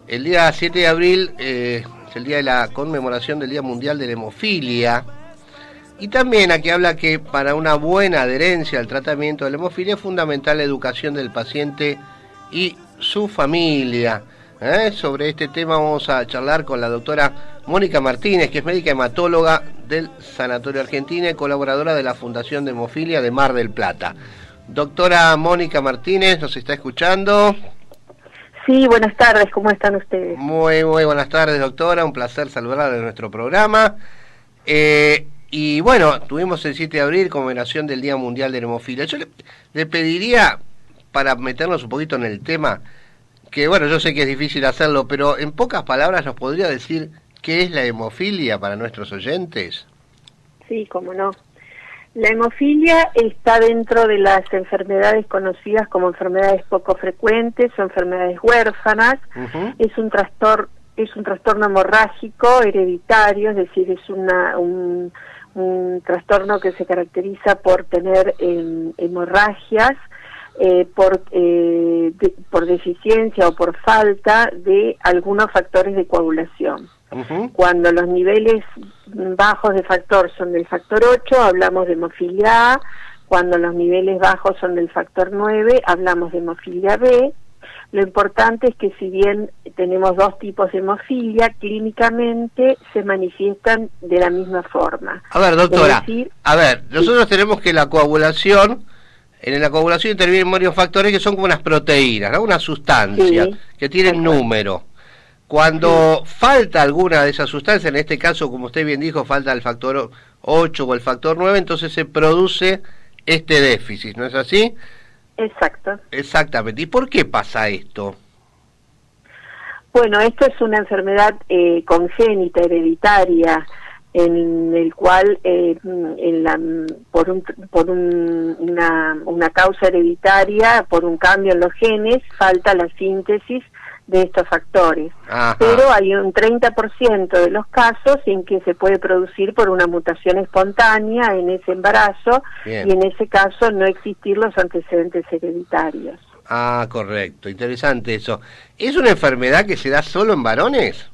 El día 7 de abril es el día de la conmemoración del Día Mundial de la Hemofilia. Y también aquí habla que para una buena adherencia al tratamiento de la hemofilia es fundamental la educación del paciente y su familia. Sobre este tema vamos a charlar con la doctora Mónica Martínez, que es médica hematóloga del Sanatorio Argentina y colaboradora de la Fundación de Hemofilia de Mar del Plata. Doctora Mónica Martínez, ¿nos está escuchando? Sí, buenas tardes, ¿cómo están ustedes? Muy buenas tardes, doctora, un placer saludarla en nuestro programa. Y bueno, tuvimos el 7 de abril conmemoración del Día Mundial de la Hemofilia. Yo le pediría, para meternos un poquito en el tema, que bueno, yo sé que es difícil hacerlo, pero en pocas palabras nos podría decir qué es la hemofilia para nuestros oyentes. Sí, cómo no. La hemofilia está dentro de las enfermedades conocidas como enfermedades poco frecuentes o enfermedades huérfanas. Es un trastorno hemorrágico hereditario, es decir, es un trastorno que se caracteriza por tener hemorragias por deficiencia o por falta de algunos factores de coagulación. Cuando los niveles bajos de factor son del factor 8, hablamos de hemofilia A. Cuando los niveles bajos son del factor 9, hablamos de hemofilia B. Lo importante es que si bien tenemos dos tipos de hemofilia, clínicamente se manifiestan de la misma forma. A ver, doctora, es decir, nosotros tenemos que la coagulación, en la coagulación intervienen varios factores que son como unas proteínas, ¿no? Una sustancia que tienen número. Cuando falta alguna de esas sustancias, en este caso, como usted bien dijo, falta el factor 8 o el factor 9, entonces se produce este déficit, ¿no es así? Exacto. Exactamente. ¿Y por qué pasa esto? Bueno, esto es una enfermedad congénita, hereditaria, en el cual por una causa hereditaria, por un cambio en los genes, falta la síntesis de estos factores. Ajá. Pero hay un 30% de los casos en que se puede producir por una mutación espontánea en ese embarazo. Bien. Y en ese caso no existir los antecedentes hereditarios. Ah, correcto, interesante eso. ¿Es una enfermedad que se da solo en varones?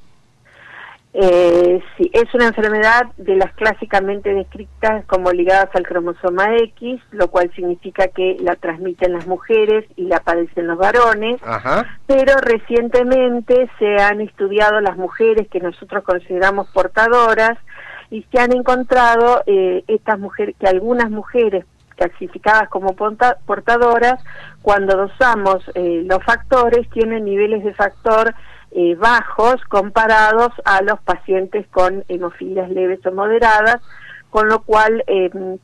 Sí, es una enfermedad de las clásicamente descritas como ligadas al cromosoma X, lo cual significa que la transmiten las mujeres y la padecen los varones. Ajá. Pero recientemente se han estudiado las mujeres que nosotros consideramos portadoras y se han encontrado estas mujeres, que algunas mujeres clasificadas como portadoras, cuando dosamos los factores, tienen niveles de factor bajos comparados a los pacientes con hemofilias leves o moderadas, con lo cual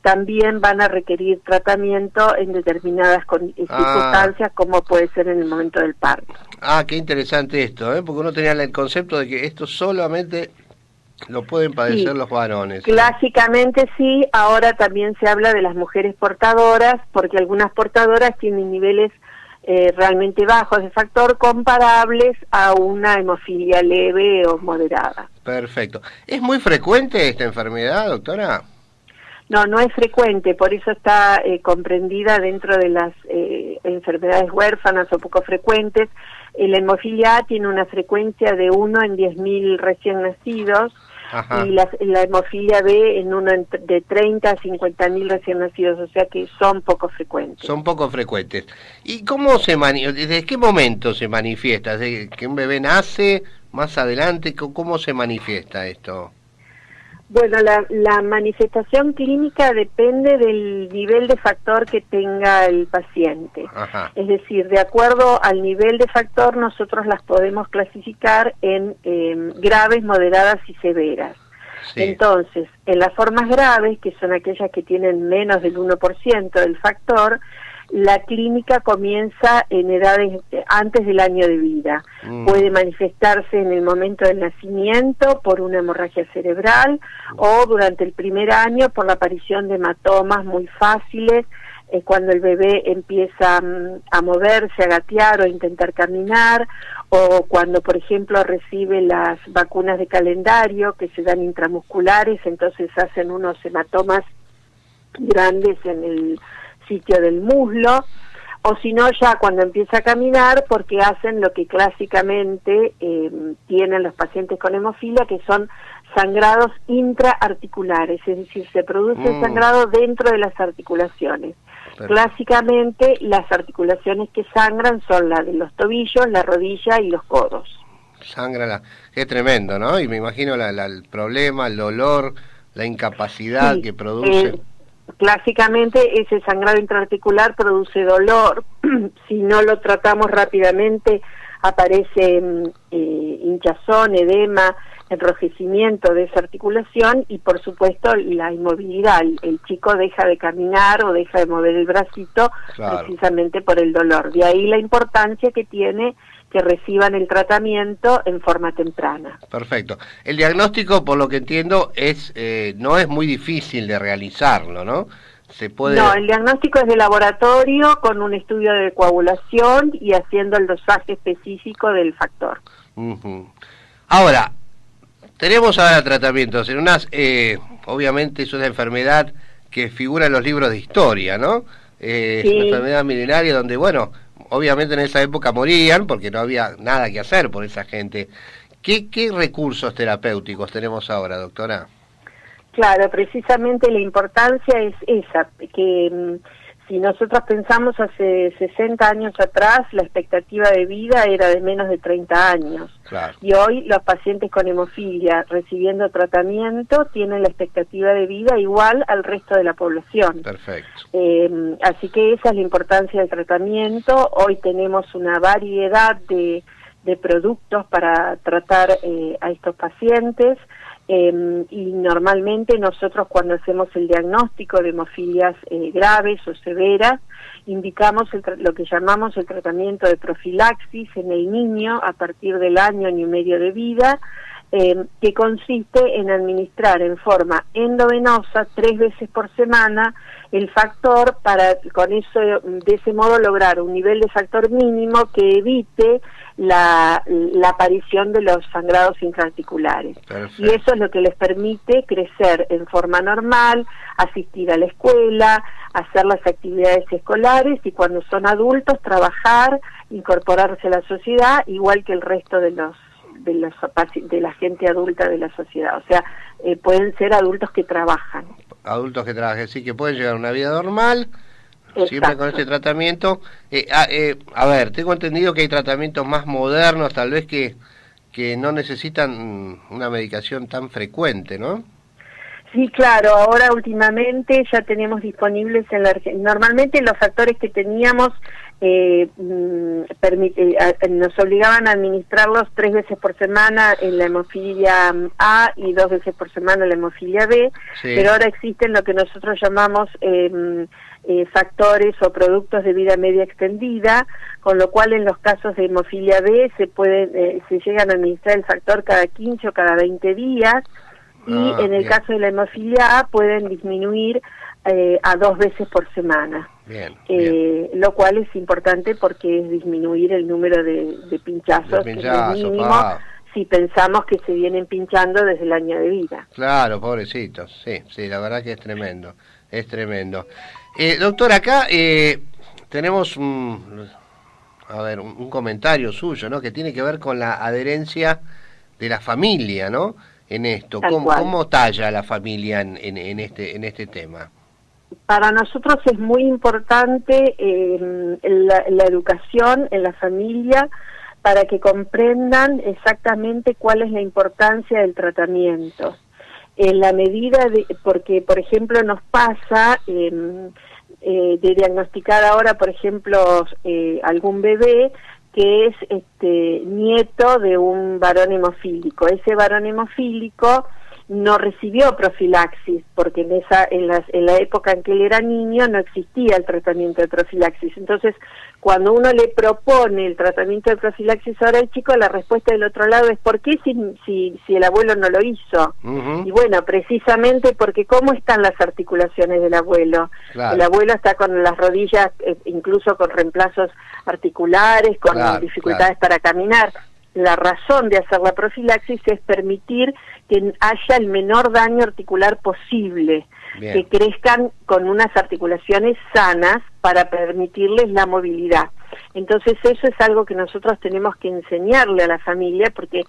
también van a requerir tratamiento en determinadas circunstancias, como puede ser en el momento del parto. Ah, qué interesante esto, porque uno tenía el concepto de que esto solamente lo pueden padecer los varones. Clásicamente sí, ahora también se habla de las mujeres portadoras, porque algunas portadoras tienen niveles realmente bajos de factor comparables a una hemofilia leve o moderada. Perfecto. ¿Es muy frecuente esta enfermedad, doctora? No, no es frecuente, por eso está comprendida dentro de las enfermedades huérfanas o poco frecuentes. La hemofilia A tiene una frecuencia de 1 en 10.000 recién nacidos. Ajá. Y la hemofilia B en uno de 30 a 50.000 recién nacidos, o sea que son poco frecuentes. Son poco frecuentes. ¿Y cómo desde qué momento se manifiesta? ¿Desde que un bebé nace, más adelante? ¿Cómo se manifiesta esto? Bueno, la manifestación clínica depende del nivel de factor que tenga el paciente. Ajá. Es decir, de acuerdo al nivel de factor, nosotros las podemos clasificar en graves, moderadas y severas. Sí. Entonces, en las formas graves, que son aquellas que tienen menos del 1% del factor, la clínica comienza en edades antes del año de vida. Puede manifestarse en el momento del nacimiento por una hemorragia cerebral o durante el primer año por la aparición de hematomas muy fáciles, cuando el bebé empieza a moverse, a gatear o a intentar caminar, o cuando, por ejemplo, recibe las vacunas de calendario que se dan intramusculares, entonces hacen unos hematomas grandes en el sitio del muslo, o si no ya cuando empieza a caminar, porque hacen lo que clásicamente tienen los pacientes con hemofilia, que son sangrados intraarticulares, es decir, se produce sangrado dentro de las articulaciones. Perfecto. Clásicamente las articulaciones que sangran son las de los tobillos, la rodilla y los codos. Sangra, qué tremendo, ¿no? Y me imagino el problema, el dolor, la incapacidad que produce. Clásicamente ese sangrado intraarticular produce dolor. Si no lo tratamos rápidamente aparece hinchazón, edema, enrojecimiento de esa articulación y por supuesto la inmovilidad. El chico deja de caminar o deja de mover el bracito, claro, precisamente por el dolor. De ahí la importancia que tiene que reciban el tratamiento en forma temprana. Perfecto. El diagnóstico, por lo que entiendo, no es muy difícil de realizarlo, ¿no? Se puede... No, el diagnóstico es de laboratorio con un estudio de coagulación y haciendo el dosaje específico del factor. Ahora, tenemos ahora tratamientos en unas, obviamente es una enfermedad que figura en los libros de historia, ¿no? Sí. Una enfermedad milenaria donde, bueno, obviamente en esa época morían porque no había nada que hacer por esa gente. ¿Qué recursos terapéuticos tenemos ahora, doctora? Claro, precisamente la importancia es esa, que si nosotros pensamos hace 60 años atrás, la expectativa de vida era de menos de 30 años. Claro. Y hoy los pacientes con hemofilia recibiendo tratamiento tienen la expectativa de vida igual al resto de la población. Perfecto. Así que esa es la importancia del tratamiento. Hoy tenemos una variedad de productos para tratar a estos pacientes. Y normalmente nosotros cuando hacemos el diagnóstico de hemofilias graves o severas, indicamos lo que llamamos el tratamiento de profilaxis en el niño a partir del año y medio de vida, que consiste en administrar en forma endovenosa 3 veces por semana el factor para de ese modo lograr un nivel de factor mínimo que evite la aparición de los sangrados intraarticulares. Perfecto. Y eso es lo que les permite crecer en forma normal, asistir a la escuela, hacer las actividades escolares y cuando son adultos trabajar, incorporarse a la sociedad igual que el resto de la gente adulta de la sociedad. O sea, pueden ser adultos que trabajan. Adultos que trabajan, sí, que pueden llevar una vida normal. Exacto. Siempre con este tratamiento. A ver, tengo entendido que hay tratamientos más modernos, tal vez que no necesitan una medicación tan frecuente, ¿no? Sí, claro. Ahora últimamente ya tenemos disponibles normalmente los factores que teníamos nos obligaban a administrarlos 3 veces por semana en la hemofilia A y 2 veces por semana en la hemofilia B, sí. Pero ahora existen lo que nosotros llamamos factores o productos de vida media extendida, con lo cual en los casos de hemofilia B se llegan a administrar el factor cada 15 o cada 20 días y en el caso de la hemofilia A pueden disminuir a 2 veces por semana. Bien. Lo cual es importante porque es disminuir el número de pinchazos, que es el mínimo si pensamos que se vienen pinchando desde el año de vida. Claro, pobrecitos, sí, la verdad que es tremendo, es tremendo. Doctor, acá tenemos un comentario suyo, ¿no? Que tiene que ver con la adherencia de la familia, ¿no? En esto, ¿cómo talla la familia en este tema? Para nosotros es muy importante la educación en la familia para que comprendan exactamente cuál es la importancia del tratamiento. En la medida porque por ejemplo nos pasa de diagnosticar ahora, por ejemplo, algún bebé que es nieto de un varón hemofílico. Ese varón hemofílico no recibió profilaxis, porque en la época en que él era niño no existía el tratamiento de profilaxis. Entonces, cuando uno le propone el tratamiento de profilaxis ahora al chico, la respuesta del otro lado es ¿por qué si el abuelo no lo hizo? Y bueno, precisamente porque ¿cómo están las articulaciones del abuelo? Claro. El abuelo está con las rodillas, incluso con reemplazos articulares, con dificultades para caminar. La razón de hacer la profilaxis es permitir que haya el menor daño articular posible, que crezcan con unas articulaciones sanas para permitirles la movilidad. Entonces eso es algo que nosotros tenemos que enseñarle a la familia, porque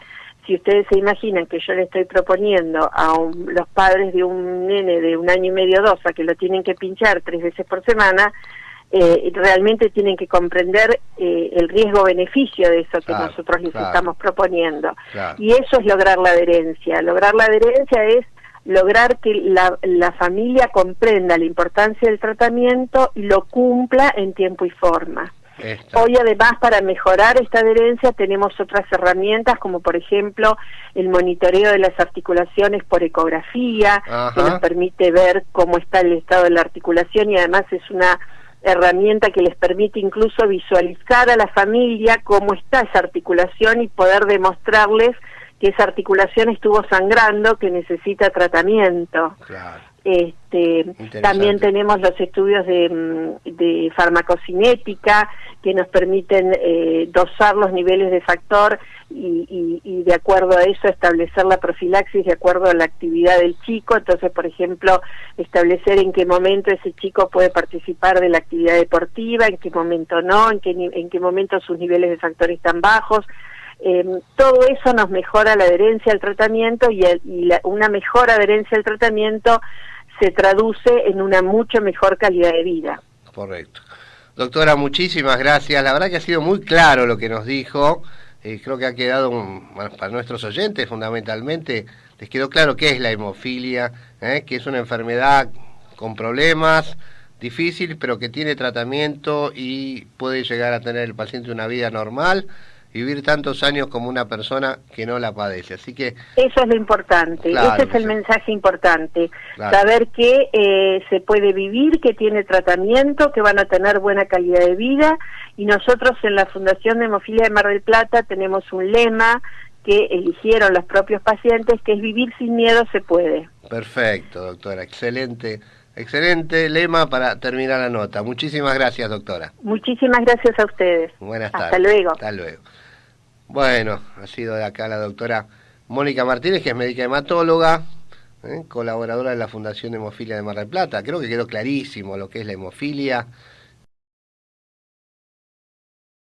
si ustedes se imaginan que yo le estoy proponiendo a los padres de un nene de 1 año y medio, 2, a que lo tienen que pinchar 3 veces por semana, realmente tienen que comprender el riesgo-beneficio de eso que nosotros les estamos proponiendo. Y eso es lograr la adherencia. Lograr la adherencia es lograr que la familia comprenda la importancia del tratamiento y lo cumpla en tiempo y forma. Hoy además, para mejorar esta adherencia tenemos otras herramientas, como por ejemplo el monitoreo de las articulaciones por ecografía, que nos permite ver cómo está el estado de la articulación, y además es una herramienta que les permite incluso visualizar a la familia cómo está esa articulación y poder demostrarles que esa articulación estuvo sangrando, que necesita tratamiento. También tenemos los estudios de farmacocinética, que nos permiten dosar los niveles de factor y de acuerdo a eso establecer la profilaxis de acuerdo a la actividad del chico. Entonces, por ejemplo, establecer en qué momento ese chico puede participar de la actividad deportiva, en qué momento no, en qué momento sus niveles de factor están bajos. Todo eso nos mejora la adherencia al tratamiento, una mejor adherencia al tratamiento se traduce en una mucho mejor calidad de vida. Correcto. Doctora, muchísimas gracias. La verdad que ha sido muy claro lo que nos dijo. Creo que ha quedado, para nuestros oyentes fundamentalmente, les quedó claro qué es la hemofilia, que es una enfermedad con problemas, difícil, pero que tiene tratamiento y puede llegar a tener el paciente una vida normal, vivir tantos años como una persona que no la padece. Así que eso es lo importante, ese es el mensaje importante, saber que se puede vivir, que tiene tratamiento, que van a tener buena calidad de vida. Y nosotros en la Fundación de Hemofilia de Mar del Plata tenemos un lema que eligieron los propios pacientes, que es: vivir sin miedo se puede. Perfecto, doctora, excelente lema para terminar la nota. Muchísimas gracias, doctora. Muchísimas gracias a ustedes. Buenas tardes. Hasta luego. Hasta luego. Bueno, ha sido de acá la doctora Mónica Martínez, que es médica hematóloga, colaboradora de la Fundación Hemofilia de Mar del Plata. Creo que quedó clarísimo lo que es la hemofilia.